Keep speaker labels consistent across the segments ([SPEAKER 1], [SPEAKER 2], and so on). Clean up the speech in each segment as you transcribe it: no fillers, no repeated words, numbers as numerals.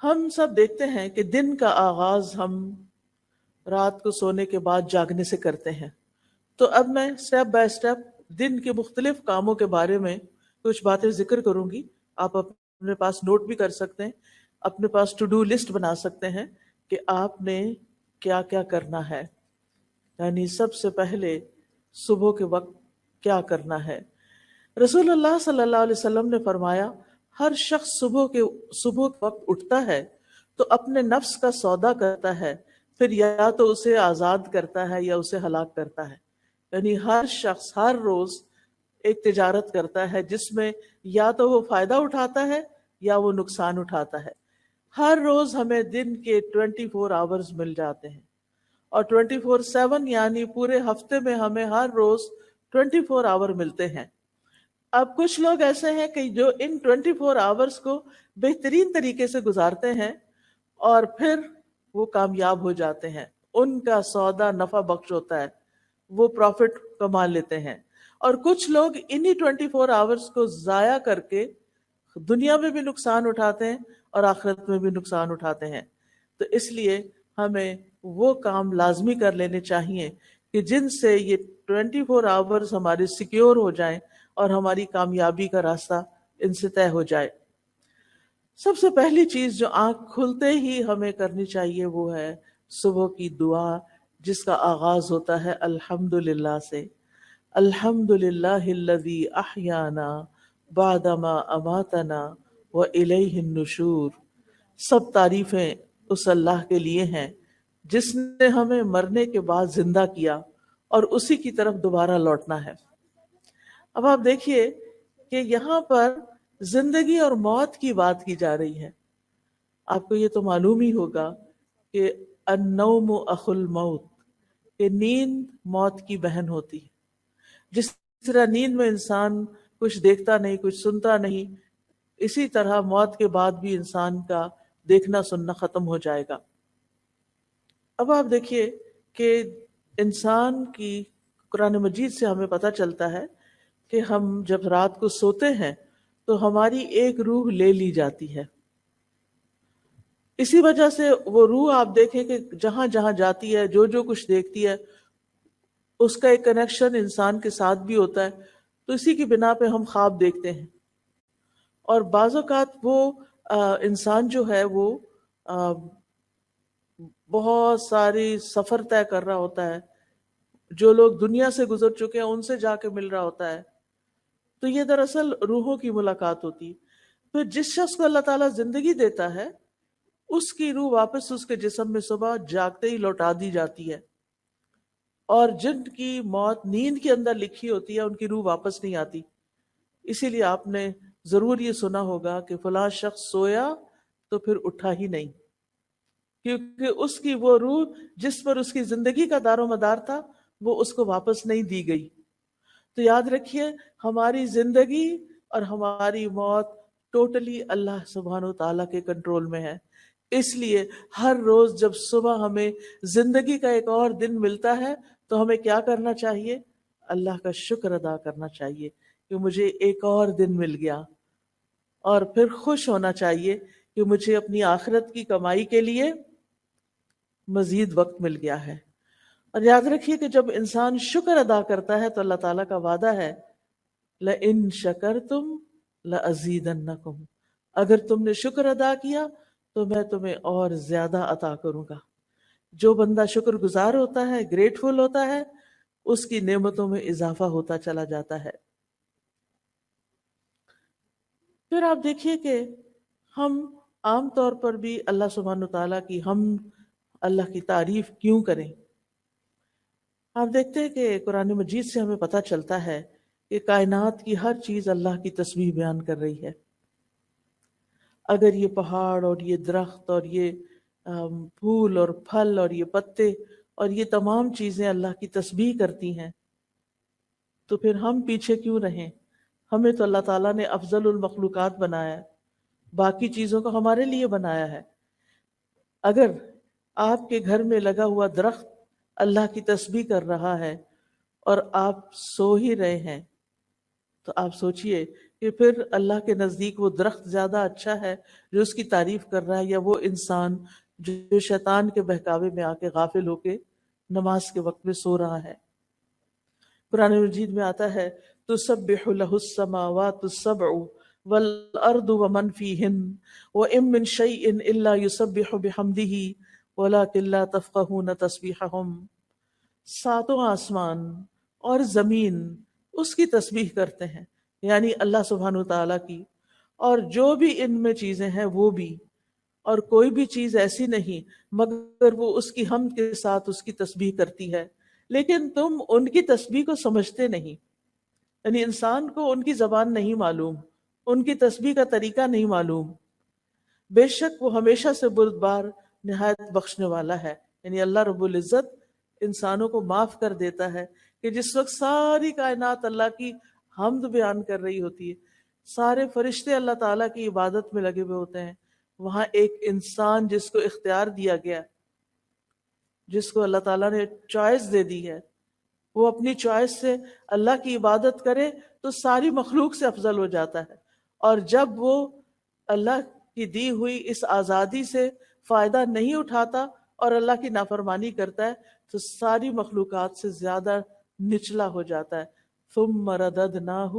[SPEAKER 1] ہم سب دیکھتے ہیں کہ دن کا آغاز ہم رات کو سونے کے بعد جاگنے سے کرتے ہیں. تو اب میں سٹیپ بائی سٹیپ دن کے مختلف کاموں کے بارے میں کچھ باتیں ذکر کروں گی. آپ اپنے پاس نوٹ بھی کر سکتے ہیں، اپنے پاس ٹو ڈو لسٹ بنا سکتے ہیں کہ آپ نے کیا کیا کرنا ہے. یعنی سب سے پہلے صبح کے وقت کیا کرنا ہے. رسول اللہ صلی اللہ علیہ وسلم نے فرمایا، ہر شخص صبح کے وقت اٹھتا ہے تو اپنے نفس کا سودا کرتا ہے، پھر یا تو اسے آزاد کرتا ہے یا اسے ہلاک کرتا ہے. یعنی ہر شخص ہر روز ایک تجارت کرتا ہے جس میں یا تو وہ فائدہ اٹھاتا ہے یا وہ نقصان اٹھاتا ہے. ہر روز ہمیں دن کے 24 آورز مل جاتے ہیں، اور 24/7 یعنی پورے ہفتے میں ہمیں ہر روز 24 آور ملتے ہیں. اب کچھ لوگ ایسے ہیں کہ جو ان 24 آورز کو بہترین طریقے سے گزارتے ہیں اور پھر وہ کامیاب ہو جاتے ہیں، ان کا سودا نفع بخش ہوتا ہے، وہ پروفٹ کما لیتے ہیں. اور کچھ لوگ انہی 24 آورز کو ضائع کر کے دنیا میں بھی نقصان اٹھاتے ہیں اور آخرت میں بھی نقصان اٹھاتے ہیں. تو اس لیے ہمیں وہ کام لازمی کر لینے چاہیے کہ جن سے یہ 24 آورز ہمارے سیکیور ہو جائیں اور ہماری کامیابی کا راستہ ان سے طے ہو جائے. سب سے پہلی چیز جو آنکھ کھلتے ہی ہمیں کرنی چاہیے وہ ہے صبح کی دعا، جس کا آغاز ہوتا ہے الحمدللہ سے. الحمدللہ الذی احیانا بعد ما اماتنا والیہ النشور. سب تعریفیں اس اللہ کے لیے ہیں جس نے ہمیں مرنے کے بعد زندہ کیا اور اسی کی طرف دوبارہ لوٹنا ہے. اب آپ دیکھیے کہ یہاں پر زندگی اور موت کی بات کی جا رہی ہے. آپ کو یہ تو معلوم ہی ہوگا کہ النوم اخو الموت، کہ نیند موت کی بہن ہوتی ہے. جس طرح نیند میں انسان کچھ دیکھتا نہیں، کچھ سنتا نہیں، اسی طرح موت کے بعد بھی انسان کا دیکھنا سننا ختم ہو جائے گا. اب آپ دیکھیے کہ انسان کی قرآن مجید سے ہمیں پتہ چلتا ہے کہ ہم جب رات کو سوتے ہیں تو ہماری ایک روح لے لی جاتی ہے. اسی وجہ سے وہ روح آپ دیکھیں کہ جہاں جہاں جاتی ہے، جو جو کچھ دیکھتی ہے، اس کا ایک کنیکشن انسان کے ساتھ بھی ہوتا ہے. تو اسی کی بنا پہ ہم خواب دیکھتے ہیں، اور بعض اوقات وہ انسان جو ہے وہ بہت ساری سفر طے کر رہا ہوتا ہے، جو لوگ دنیا سے گزر چکے ہیں ان سے جا کے مل رہا ہوتا ہے. تو یہ دراصل روحوں کی ملاقات ہوتی. پھر جس شخص کو اللہ تعالیٰ زندگی دیتا ہے اس کی روح واپس اس کے جسم میں صبح جاگتے ہی لوٹا دی جاتی ہے، اور جن کی موت نیند کے اندر لکھی ہوتی ہے ان کی روح واپس نہیں آتی. اسی لیے آپ نے ضرور یہ سنا ہوگا کہ فلاں شخص سویا تو پھر اٹھا ہی نہیں، کیونکہ اس کی وہ روح جس پر اس کی زندگی کا دار و مدار تھا وہ اس کو واپس نہیں دی گئی. تو یاد رکھیے ہماری زندگی اور ہماری موت ٹوٹلی اللہ سبحانہ و تعالیٰ کے کنٹرول میں ہے. اس لیے ہر روز جب صبح ہمیں زندگی کا ایک اور دن ملتا ہے تو ہمیں کیا کرنا چاہیے؟ اللہ کا شکر ادا کرنا چاہیے کہ مجھے ایک اور دن مل گیا، اور پھر خوش ہونا چاہیے کہ مجھے اپنی آخرت کی کمائی کے لیے مزید وقت مل گیا ہے. اور یاد رکھیے کہ جب انسان شکر ادا کرتا ہے تو اللہ تعالیٰ کا وعدہ ہے لَإِن شَكَرْتُمْ لَأَزِيدَنَّكُمْ، اگر تم نے شکر ادا کیا تو میں تمہیں اور زیادہ عطا کروں گا. جو بندہ شکر گزار ہوتا ہے، گریٹفل ہوتا ہے، اس کی نعمتوں میں اضافہ ہوتا چلا جاتا ہے. پھر آپ دیکھیے کہ ہم عام طور پر بھی اللہ سبحانہ تعالیٰ کی اللہ کی تعریف کیوں کریں؟ آپ دیکھتے ہیں کہ قرآن مجید سے ہمیں پتہ چلتا ہے کہ کائنات کی ہر چیز اللہ کی تسبیح بیان کر رہی ہے. اگر یہ پہاڑ اور یہ درخت اور یہ پھول اور پھل اور یہ پتے اور یہ تمام چیزیں اللہ کی تسبیح کرتی ہیں تو پھر ہم پیچھے کیوں رہیں؟ ہمیں تو اللہ تعالیٰ نے افضل المخلوقات بنایا ہے، باقی چیزوں کو ہمارے لیے بنایا ہے. اگر آپ کے گھر میں لگا ہوا درخت اللہ کی تسبیح کر رہا ہے اور آپ سو ہی رہے ہیں تو آپ سوچئے کہ پھر اللہ کے نزدیک وہ درخت زیادہ اچھا ہے جو اس کی تعریف کر رہا ہے، یا وہ انسان جو شیطان کے بہکاوے میں آ کے غافل ہو کے نماز کے وقت میں سو رہا ہے؟ قرآن مجید میں آتا ہے تسبح له السماوات السبع والارض ومن فیہن وان من شیء الا یسبح بحمدہ ولکن لا تفقہون تسبیحہم، ساتوں آسمان اور زمین اس کی تسبیح کرتے ہیں، یعنی اللہ سبحانہ تعالیٰ کی، اور جو بھی ان میں چیزیں ہیں وہ بھی، اور کوئی بھی چیز ایسی نہیں مگر وہ اس کی حمد کے ساتھ اس کی تسبیح کرتی ہے، لیکن تم ان کی تسبیح کو سمجھتے نہیں، یعنی انسان کو ان کی زبان نہیں معلوم، ان کی تسبیح کا طریقہ نہیں معلوم۔ بے شک وہ ہمیشہ سے بردبار نہایت بخشنے والا ہے، یعنی اللہ رب العزت انسانوں کو معاف کر دیتا ہے کہ جس وقت ساری کائنات اللہ کی حمد بیان کر رہی ہوتی ہے، سارے فرشتے اللہ تعالیٰ کی عبادت میں لگے ہوئے ہوتے ہیں، وہاں ایک انسان جس کو اختیار دیا گیا، جس کو اللہ تعالیٰ نے چوائس دے دی ہے، وہ اپنی چوائس سے اللہ کی عبادت کرے تو ساری مخلوق سے افضل ہو جاتا ہے، اور جب وہ اللہ کی دی ہوئی اس آزادی سے فائدہ نہیں اٹھاتا اور اللہ کی نافرمانی کرتا ہے تو ساری مخلوقات سے زیادہ نچلا ہو جاتا ہے۔ ثم رددناہ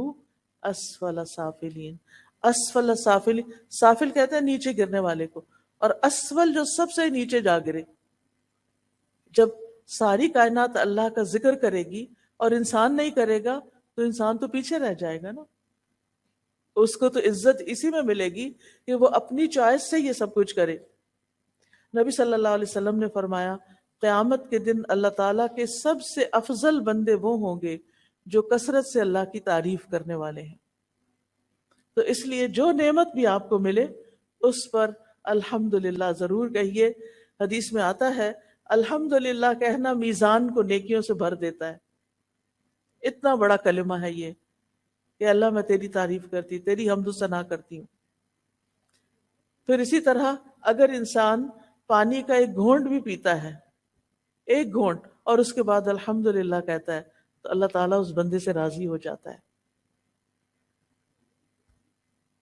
[SPEAKER 1] اسفل سافلین، اسفل سافلین، سافل کہتے ہیں نیچے گرنے والے کو، اور اسفل جو سب سے نیچے جا گرے۔ جب ساری کائنات اللہ کا ذکر کرے گی اور انسان نہیں کرے گا تو انسان تو پیچھے رہ جائے گا نا، اس کو تو عزت اسی میں ملے گی کہ وہ اپنی چوائس سے یہ سب کچھ کرے۔ نبی صلی اللہ علیہ وسلم نے فرمایا قیامت کے دن اللہ تعالیٰ کے سب سے افضل بندے وہ ہوں گے جو کثرت سے اللہ کی تعریف کرنے والے ہیں۔ تو اس لیے جو نعمت بھی آپ کو ملے اس پر الحمدللہ ضرور کہیے۔ حدیث میں آتا ہے الحمدللہ کہنا میزان کو نیکیوں سے بھر دیتا ہے۔ اتنا بڑا کلمہ ہے یہ کہ اللہ میں تیری تعریف کرتی، تیری حمد و ثنا کرتی ہوں۔ پھر اسی طرح اگر انسان پانی کا ایک گھونٹ بھی پیتا ہے، ایک گھونٹ، اور اس کے بعد الحمدللہ کہتا ہے تو اللہ تعالیٰ اس بندے سے راضی ہو جاتا ہے۔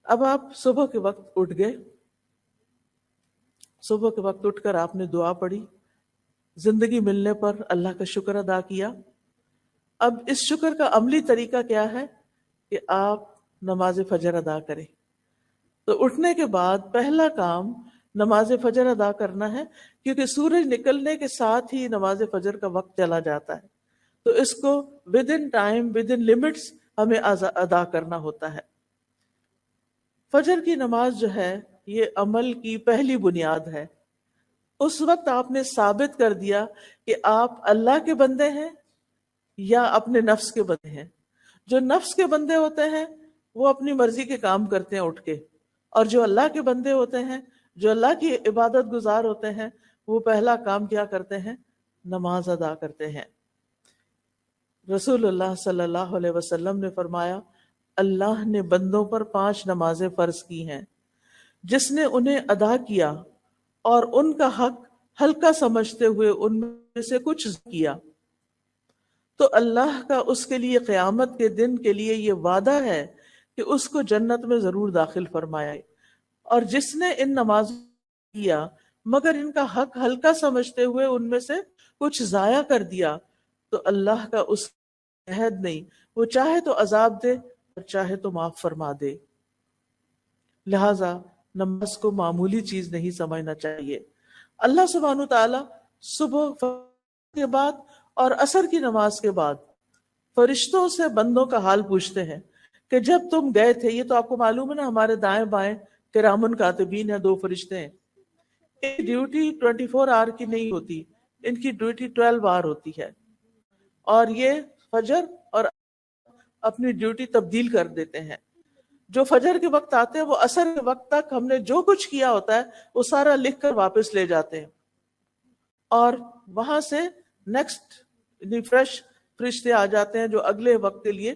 [SPEAKER 1] اب آپ صبح کے وقت اٹھ گئے، صبح کے وقت اٹھ کر آپ نے دعا پڑھی، زندگی ملنے پر اللہ کا شکر ادا کیا۔ اب اس شکر کا عملی طریقہ کیا ہے کہ آپ نماز فجر ادا کریں۔ تو اٹھنے کے بعد پہلا کام نماز فجر ادا کرنا ہے، کیونکہ سورج نکلنے کے ساتھ ہی نماز فجر کا وقت چلا جاتا ہے، تو اس کو with in time, with in limits ہمیں ادا کرنا ہوتا ہے۔ فجر کی نماز جو ہے یہ عمل کی پہلی بنیاد ہے۔ اس وقت آپ نے ثابت کر دیا کہ آپ اللہ کے بندے ہیں یا اپنے نفس کے بندے ہیں۔ جو نفس کے بندے ہوتے ہیں وہ اپنی مرضی کے کام کرتے ہیں اٹھ کے، اور جو اللہ کے بندے ہوتے ہیں، جو اللہ کی عبادت گزار ہوتے ہیں، وہ پہلا کام کیا کرتے ہیں؟ نماز ادا کرتے ہیں۔ رسول اللہ صلی اللہ علیہ وسلم نے فرمایا اللہ نے بندوں پر 5 نمازیں فرض کی ہیں، جس نے انہیں ادا کیا اور ان کا حق ہلکا سمجھتے ہوئے ان میں سے کچھ کیا تو اللہ کا اس کے لیے قیامت کے دن کے لیے یہ وعدہ ہے کہ اس کو جنت میں ضرور داخل فرمائے، اور جس نے ان نمازوں کیا مگر ان کا حق ہلکا سمجھتے ہوئے ان میں سے کچھ ضائع کر دیا تو اللہ کا اس عہد نہیں، وہ چاہے تو عذاب دے اور چاہے تو معاف فرما دے۔ لہذا نماز کو معمولی چیز نہیں سمجھنا چاہیے۔ اللہ سبحانہ تعالیٰ صبح کے بعد اور عصر کی نماز کے بعد فرشتوں سے بندوں کا حال پوچھتے ہیں کہ جب تم گئے تھے، یہ تو آپ کو معلوم ہے نا، ہمارے دائیں بائیں کرامن کاتبین ہیں، 2 فرشتے ہیں۔ ان کی ڈیوٹی 24 آور کی نہیں ہوتی، ان کی ڈیوٹی 12 آور ہوتی ہے، اور یہ فجر اور اپنی ڈیوٹی تبدیل کر دیتے ہیں۔ جو فجر کے وقت آتے ہیں وہ عصر کے وقت تک ہم نے جو کچھ کیا ہوتا ہے وہ سارا لکھ کر واپس لے جاتے ہیں، اور وہاں سے نیکسٹ فریش فرشتے آ جاتے ہیں جو اگلے وقت کے لیے،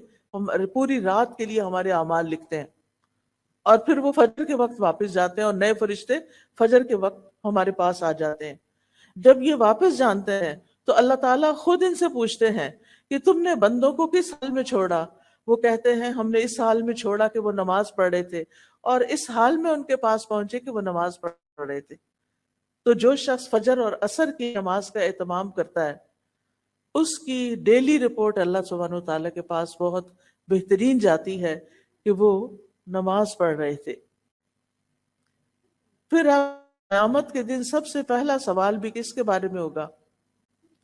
[SPEAKER 1] پوری رات کے لیے ہمارے اعمال لکھتے ہیں، اور پھر وہ فجر کے وقت واپس جاتے ہیں اور نئے فرشتے فجر کے وقت ہمارے پاس آ جاتے ہیں۔ جب یہ واپس جانتے ہیں تو اللہ تعالیٰ خود ان سے پوچھتے ہیں کہ تم نے بندوں کو کس حال میں چھوڑا؟ وہ کہتے ہیں ہم نے اس حال میں چھوڑا کہ وہ نماز پڑھ رہے تھے، اور اس حال میں ان کے پاس پہنچے کہ وہ نماز پڑھ رہے تھے۔ تو جو شخص فجر اور عصر کی نماز کا اہتمام کرتا ہے، اس کی ڈیلی رپورٹ اللہ سبحانہ وتعالیٰ کے پاس بہت بہترین جاتی ہے کہ وہ نماز پڑھ رہے تھے۔ پھر قیامت کے دن سب سے پہلا سوال بھی کس کے بارے میں ہوگا؟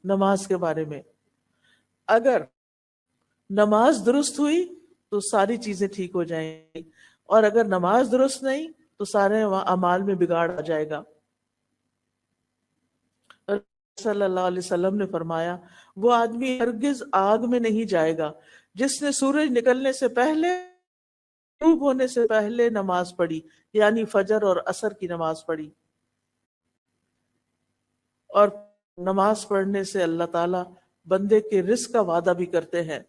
[SPEAKER 1] نماز کے بارے میں۔ اگر نماز درست ہوئی تو ساری چیزیں ٹھیک ہو جائیں گی، اور اگر نماز درست نہیں تو سارے اعمال میں بگاڑ آ جائے گا۔ صلی اللہ علیہ وسلم نے فرمایا، وہ آدمی ہرگز آگ میں نہیں جائے گا جس نے سورج نکلنے سے پہلے، غروب ہونے سے پہلے نماز پڑھی، یعنی فجر اور عصر کی نماز پڑھی۔ اور نماز پڑھنے سے اللہ تعالیٰ بندے کے رزق کا وعدہ بھی کرتے ہیں۔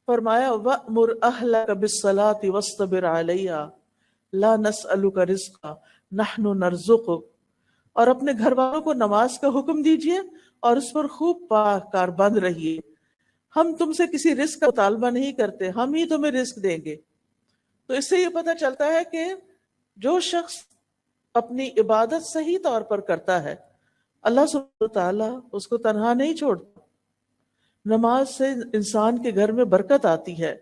[SPEAKER 1] فرمایا وَأْمُرْ أَهْلَكَ بِالصَّلَاةِ وَاصْطَبِرْ عَلَيْهَا لَا نَسْأَلُكَ رِزْقًا نَحْنُ نَرْزُقُكَ، اور اپنے گھر والوں کو نماز کا حکم دیجئے اور اس پر خوب پاک کار بند رہیے، ہم تم سے کسی رزق کا مطالبہ نہیں کرتے، ہم ہی تمہیں رزق دیں گے۔ تو اس سے یہ پتہ چلتا ہے کہ جو شخص اپنی عبادت صحیح طور پر کرتا ہے، اللہ سبحانہ وتعالیٰ اس کو تنہا نہیں چھوڑتا۔ نماز سے انسان کے گھر میں برکت آتی ہے،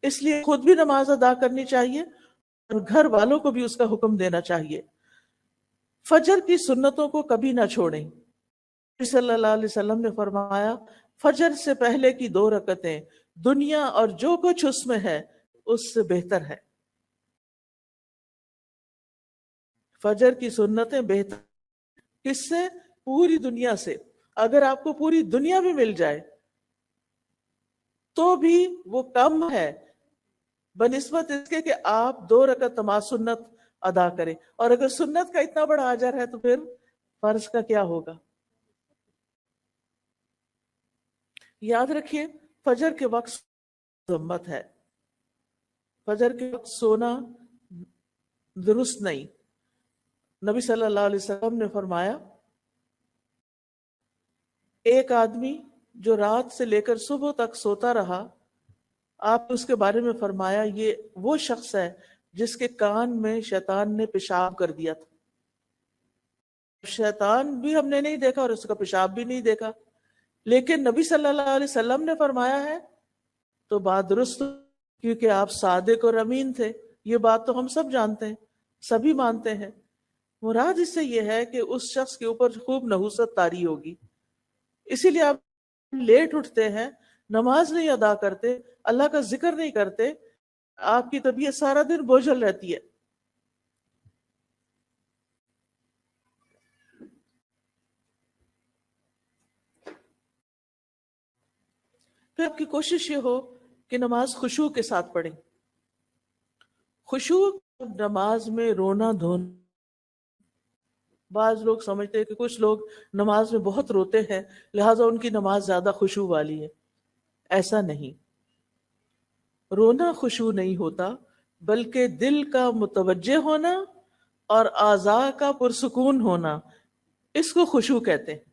[SPEAKER 1] اس لیے خود بھی نماز ادا کرنی چاہیے اور گھر والوں کو بھی اس کا حکم دینا چاہیے۔ فجر کی سنتوں کو کبھی نہ چھوڑیں۔ نبی صلی اللہ علیہ وسلم نے فرمایا، فجر سے پہلے کی 2 رکعتیں دنیا اور جو کچھ اس میں ہے اس سے بہتر ہے۔ فجر کی سنتیں بہتر کس سے؟ پوری دنیا سے۔ اگر آپ کو پوری دنیا بھی مل جائے تو بھی وہ کم ہے بنسبت اس کے کہ آپ 2 رکعت نماز سنت ادا کریں، اور اگر سنت کا اتنا بڑا اجر ہے تو پھر فرض کا کیا ہوگا؟ یاد رکھیے، فجر کے وقت ذمت ہے، فجر کے وقت سونا درست نہیں۔ نبی صلی اللہ علیہ وسلم نے فرمایا، ایک آدمی جو رات سے لے کر صبح تک سوتا رہا، آپ نے اس کے بارے میں فرمایا یہ وہ شخص ہے جس کے کان میں شیطان نے پیشاب کر دیا تھا۔ شیطان بھی ہم نے نہیں دیکھا اور اس کا پیشاب بھی نہیں دیکھا، لیکن نبی صلی اللہ علیہ وسلم نے فرمایا ہے تو بات درست، کیونکہ آپ صادق اور امین تھے۔ یہ بات تو ہم سب جانتے ہیں، سبھی مانتے ہیں۔ مراد اس سے یہ ہے کہ اس شخص کے اوپر خوب نحوست طاری ہوگی، اسی لیے آپ لیٹ اٹھتے ہیں، نماز نہیں ادا کرتے، اللہ کا ذکر نہیں کرتے، آپ کی طبیعت سارا دن بوجھل رہتی ہے۔ پھر آپ کی کوشش یہ ہو کہ نماز خشوع کے ساتھ پڑھیں۔ خشوع نماز میں رونا دھونا، بعض لوگ سمجھتے ہیں کہ کچھ لوگ نماز میں بہت روتے ہیں لہٰذا ان کی نماز زیادہ خشوع والی ہے۔ ایسا نہیں، رونا خشوع نہیں ہوتا، بلکہ دل کا متوجہ ہونا اور اعضاء کا پرسکون ہونا، اس کو خشوع کہتے ہیں۔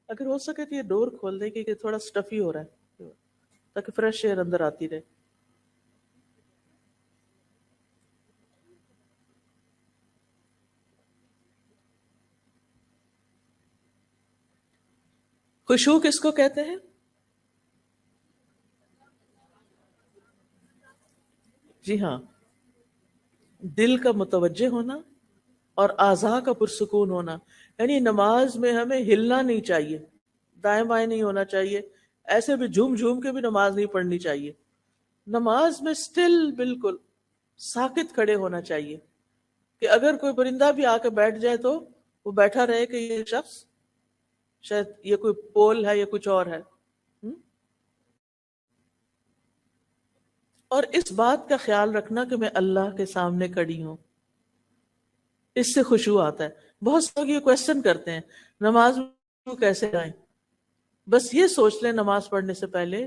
[SPEAKER 1] اگر ہو سکے تو یہ ڈور کھول دیں کہ تھوڑا سٹفی ہو رہا ہے تاکہ فریش ایئر اندر آتی رہے۔ خشوع کس کو کہتے ہیں؟ جی ہاں، دل کا متوجہ ہونا اور اعضاء کا پرسکون ہونا، یعنی نماز میں ہمیں ہلنا نہیں چاہیے، دائیں بائیں نہیں ہونا چاہیے، ایسے بھی جھوم جھوم کے بھی نماز نہیں پڑھنی چاہیے۔ نماز میں سٹل، بالکل ساکت کھڑے ہونا چاہیے کہ اگر کوئی پرندہ بھی آ کے بیٹھ جائے تو وہ بیٹھا رہے کہ یہ شخص شاید یہ کوئی پول ہے یا کچھ اور ہے۔ اور اس بات کا خیال رکھنا کہ میں اللہ کے سامنے کھڑی ہوں، اس سے خشوع آتا ہے۔ بہت سے لوگ یہ کوشچن کرتے ہیں نماز میں کیسے جائیں؟ بس یہ سوچ لیں نماز پڑھنے سے پہلے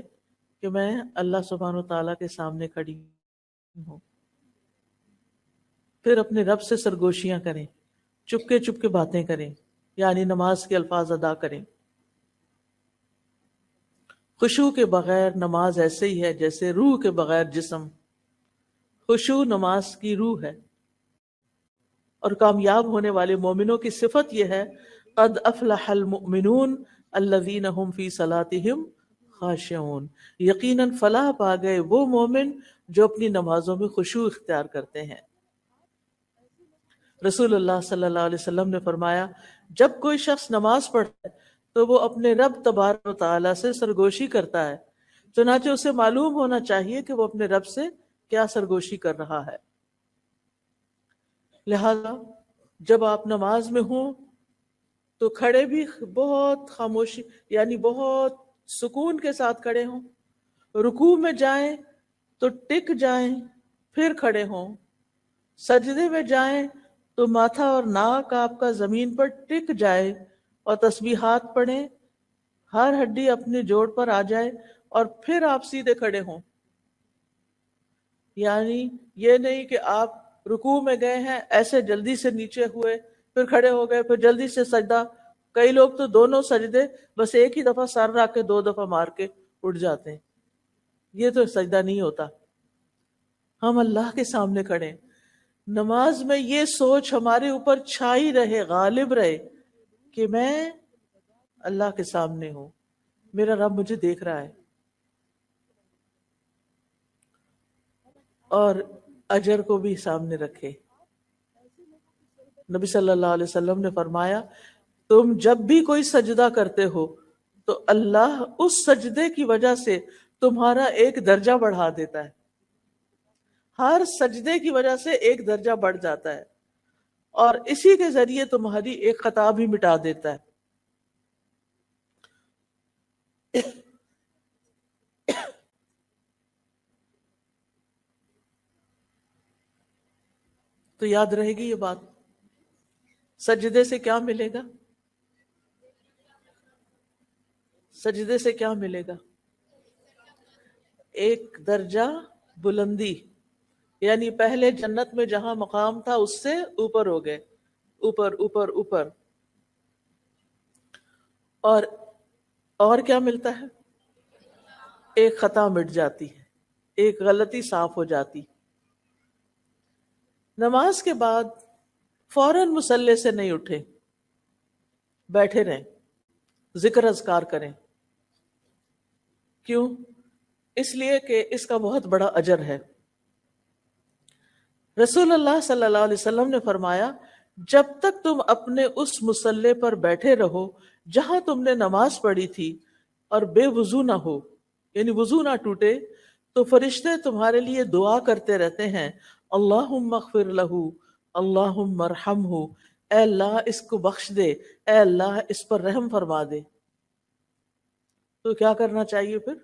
[SPEAKER 1] کہ میں اللہ سبحانہ وتعالیٰ کے سامنے کھڑی ہوں، پھر اپنے رب سے سرگوشیاں کریں، چپکے چپکے باتیں کریں، یعنی نماز کے الفاظ ادا کریں۔ خشوع کے بغیر نماز ایسے ہی ہے جیسے روح کے بغیر جسم. خشوع نماز کی روح ہے. اور کامیاب ہونے والے مومنوں کی صفت یہ ہے قد افلح المؤمنون الذین هم فی صلاتهم خاشعون. یقیناً فلاح پا گئے وہ مومن جو اپنی نمازوں میں خشوع اختیار کرتے ہیں. رسول اللہ صلی اللہ علیہ وسلم نے فرمایا جب کوئی شخص نماز پڑھتا ہے تو وہ اپنے رب تبارک و تعالیٰ سے سرگوشی کرتا ہے. چنانچہ اسے معلوم ہونا چاہیے کہ وہ اپنے رب سے کیا سرگوشی کر رہا ہے. لہذا جب آپ نماز میں ہوں تو کھڑے بھی بہت خاموشی یعنی بہت سکون کے ساتھ کھڑے ہوں. رکوع میں جائیں تو ٹک جائیں پھر کھڑے ہوں. سجدے میں جائیں تو ماتھا اور ناک آپ کا زمین پر ٹک جائے اور تسبیحات پڑھیں. ہر ہڈی اپنے جوڑ پر آ جائے اور پھر آپ سیدھے کھڑے ہوں. یعنی یہ نہیں کہ آپ رکوع میں گئے ہیں ایسے جلدی سے نیچے ہوئے پھر کھڑے ہو گئے پھر جلدی سے سجدہ. کئی لوگ تو دونوں سجدے بس ایک ہی دفعہ سر رکھ کے 2 دفعہ مار کے اٹھ جاتے ہیں. یہ تو سجدہ نہیں ہوتا. ہم اللہ کے سامنے کھڑے. نماز میں یہ سوچ ہمارے اوپر چھائی رہے غالب رہے کہ میں اللہ کے سامنے ہوں, میرا رب مجھے دیکھ رہا ہے. اور اجر کو بھی سامنے رکھے. نبی صلی اللہ علیہ وسلم نے فرمایا تم جب بھی کوئی سجدہ کرتے ہو تو اللہ اس سجدے کی وجہ سے تمہارا ایک درجہ بڑھا دیتا ہے. ہر سجدے کی وجہ سے ایک درجہ بڑھ جاتا ہے اور اسی کے ذریعے تمہاری ایک خطا بھی مٹا دیتا ہے. تو یاد رہے گی یہ بات. سجدے سے کیا ملے گا؟ سجدے سے کیا ملے گا؟ ایک درجہ بلندی. یعنی پہلے جنت میں جہاں مقام تھا اس سے اوپر ہو گئے, اوپر اوپر اوپر. اور کیا ملتا ہے؟ ایک خطا مٹ جاتی ہے, ایک غلطی صاف ہو جاتی. نماز کے بعد فوراً مصلی سے نہیں اٹھے, بیٹھے رہیں, ذکر اذکار کریں. کیوں؟ اس لیے کہ اس کا بہت بڑا اجر ہے. رسول اللہ صلی اللہ علیہ وسلم نے فرمایا جب تک تم اپنے اس مصلی پر بیٹھے رہو جہاں تم نے نماز پڑھی تھی اور بے وضو نہ ہو, یعنی وضو نہ ٹوٹے, تو فرشتے تمہارے لیے دعا کرتے رہتے ہیں اللہم اغفر لہ, اللہم ارحمہ, اے اللہ اس کو بخش دے, اے اللہ اس پر رحم فرما دے. تو کیا کرنا چاہیے پھر؟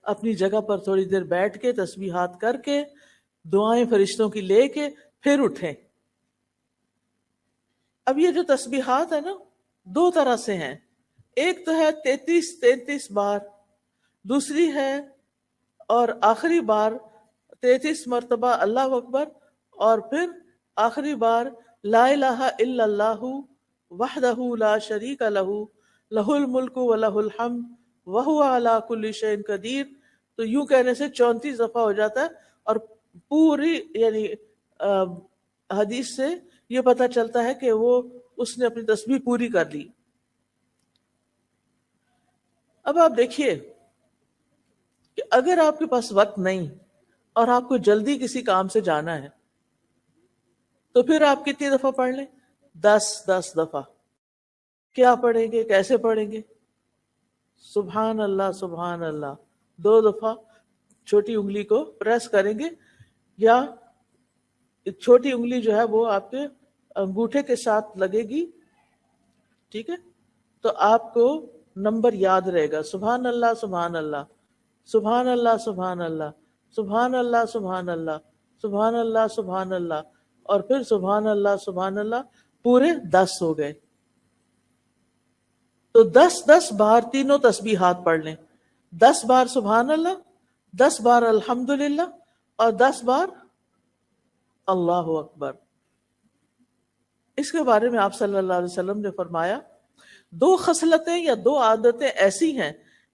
[SPEAKER 1] اپنی جگہ پر تھوڑی دیر بیٹھ کے تسبیحات کر کے دعائیں فرشتوں کی لے کے پھر اٹھیں. اب یہ جو تسبیحات ہے نا 2 طرح سے ہیں. ایک تو ہے 33 بار, دوسری ہے اور آخری بار 33 مرتبہ اللہ اکبر اور پھر آخری بار لا الہ الا اللہ وحدہ لا شریک لہ لہ الملک و لہ الحمد وہو علی کل شیء قدیر. تو یوں کہنے سے 34 دفعہ ہو جاتا ہے اور پوری یعنی حدیث سے یہ پتہ چلتا ہے کہ وہ اس نے اپنی تسبیح پوری کر لی. اب آپ دیکھیے کہ اگر آپ کے پاس وقت نہیں اور آپ کو جلدی کسی کام سے جانا ہے تو پھر آپ کتنی دفعہ پڑھ لیں؟ 10 دفعہ. کیا پڑھیں گے, کیسے پڑھیں گے؟ سبحان اللہ سبحان اللہ 2 دفعہ چھوٹی انگلی کو پریس کریں گے, یا چھوٹی انگلی جو ہے وہ آپ کے انگوٹھے کے ساتھ لگے گی, ٹھیک ہے؟ تو آپ کو نمبر یاد رہے گا سبحان اللہ سبحان اللہ سبحان اللہ سبحان اللہ سبحان اللہ سبحان اللہ سبحان اللہ سبحان اللہ اور پھر سبحان اللہ پورے 10 ہو گئے. تو 10 بار تینوں تسبیحات پڑھ لیں. 10 بار سبحان اللہ, 10 بار الحمدللہ اور 10 بار اللہ اکبر. اس کے بارے میں آپ صلی اللہ علیہ وسلم نے فرمایا دو خصلتیں یا دو عادتیں ایسی ہیں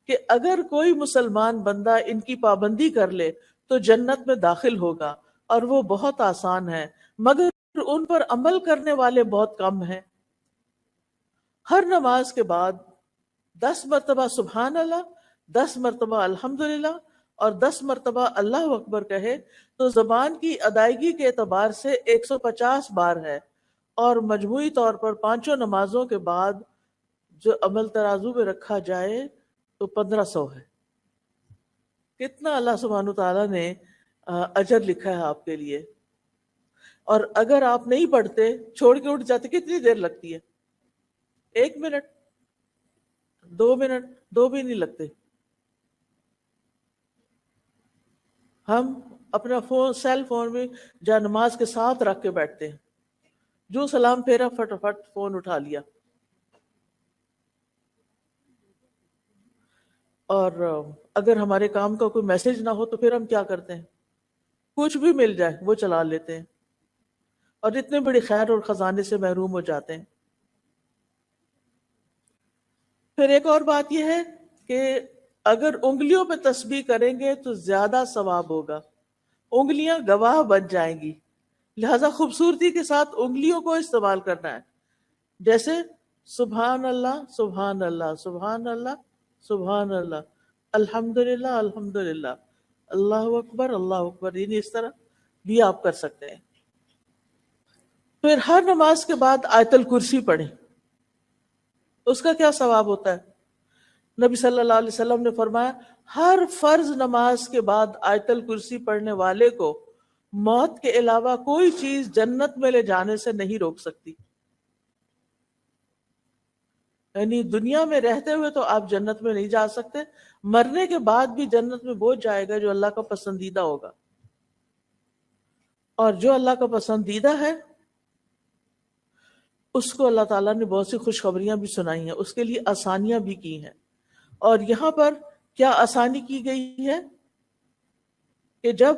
[SPEAKER 1] کہ اگر کوئی مسلمان بندہ ان کی پابندی کر لے تو جنت میں داخل ہوگا، اور وہ بہت آسان ہے، مگر ان پر عمل کرنے والے بہت کم ہیں۔ ہر نماز کے بعد 10 مرتبہ سبحان اللہ، 10 مرتبہ الحمدللہ اور 10 مرتبہ اللہ اکبر کہے تو زبان کی ادائیگی کے اعتبار سے 150 بار ہے، اور مجموعی طور پر پانچوں نمازوں کے بعد جو عمل ترازو میں رکھا جائے تو 1500 ہے۔ کتنا اللہ سبحانہ تعالیٰ نے اجر لکھا ہے آپ کے لیے۔ اور اگر آپ نہیں پڑھتے، چھوڑ کے اٹھ جاتے، کتنی دیر لگتی ہے؟ 1 منٹ، 2 منٹ، 2 بھی نہیں لگتے۔ ہم اپنا فون، سیل فون میں جا نماز کے ساتھ رکھ کے بیٹھتے ہیں، جو سلام پھیرا فٹافٹ فون اٹھا لیا۔ اور اگر ہمارے کام کا کوئی میسج نہ ہو تو پھر ہم کیا کرتے ہیں؟ کچھ بھی مل جائے وہ چلا لیتے ہیں، اور اتنے بڑی خیر اور خزانے سے محروم ہو جاتے ہیں۔ پھر ایک اور بات یہ ہے کہ اگر انگلیوں پہ تسبیح کریں گے تو زیادہ ثواب ہوگا، انگلیاں گواہ بن جائیں گی، لہذا خوبصورتی کے ساتھ انگلیوں کو استعمال کرنا ہے، جیسے سبحان اللہ سبحان اللہ سبحان اللہ سبحان اللہ، الحمدللہ الحمدللہ، اللہ اکبر، یعنی اس طرح بھی آپ کر سکتے ہیں۔ پھر ہر نماز کے بعد آیت الکرسی پڑھیں، اس کا کیا ثواب ہوتا ہے؟ نبی صلی اللہ علیہ وسلم نے فرمایا ہر فرض نماز کے بعد آیت الکرسی پڑھنے والے کو موت کے علاوہ کوئی چیز جنت میں لے جانے سے نہیں روک سکتی۔ یعنی دنیا میں رہتے ہوئے تو آپ جنت میں نہیں جا سکتے، مرنے کے بعد بھی جنت میں وہ جائے گا جو اللہ کا پسندیدہ ہوگا، اور جو اللہ کا پسندیدہ ہے اس کو اللہ تعالیٰ نے بہت سی خوشخبریاں بھی سنائی ہیں، اس کے لیے آسانیاں بھی کی ہیں۔ اور یہاں پر کیا آسانی کی گئی ہے کہ جب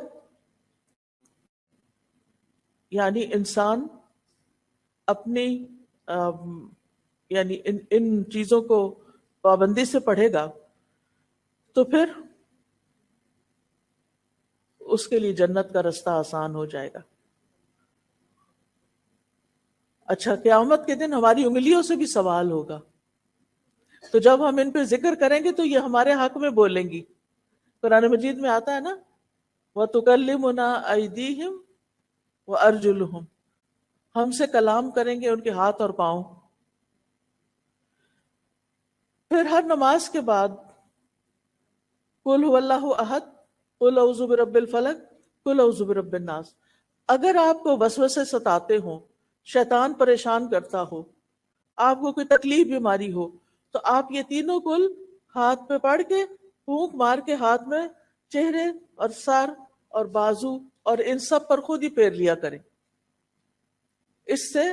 [SPEAKER 1] یعنی انسان اپنی یعنی ان چیزوں کو پابندی سے پڑھے گا تو پھر اس کے لیے جنت کا رستہ آسان ہو جائے گا۔ اچھا، قیامت کے دن ہماری انگلیوں سے بھی سوال ہوگا، تو جب ہم ان پہ ذکر کریں گے تو یہ ہمارے حق میں بولیں گی۔ قرآن مجید میں آتا ہے نا، وَتُكَلِّمُنَا أَيْدِيهِمْ وَأَرْجُلُهُمْ، ہم سے کلام کریں گے ان کے ہاتھ اور پاؤں۔ پھر ہر نماز کے بعد قُلْ هُوَ اللَّهُ أَحَدٌ قُلْ أَعُوذُ بِرَبِّ الْفَلَقِ قُلْ أَعُوذُ بِرَبِّ النَّاسِ۔ اگر آپ کو وسوسے ستاتے ہوں، شیطان پریشان کرتا ہو، آپ کو کوئی تکلیف بیماری ہو، تو آپ یہ تینوں کل ہاتھ پہ پڑھ کے پھونک مار کے ہاتھ میں چہرے اور سر اور بازو اور ان سب پر خود ہی پھیر لیا کریں۔ اس سے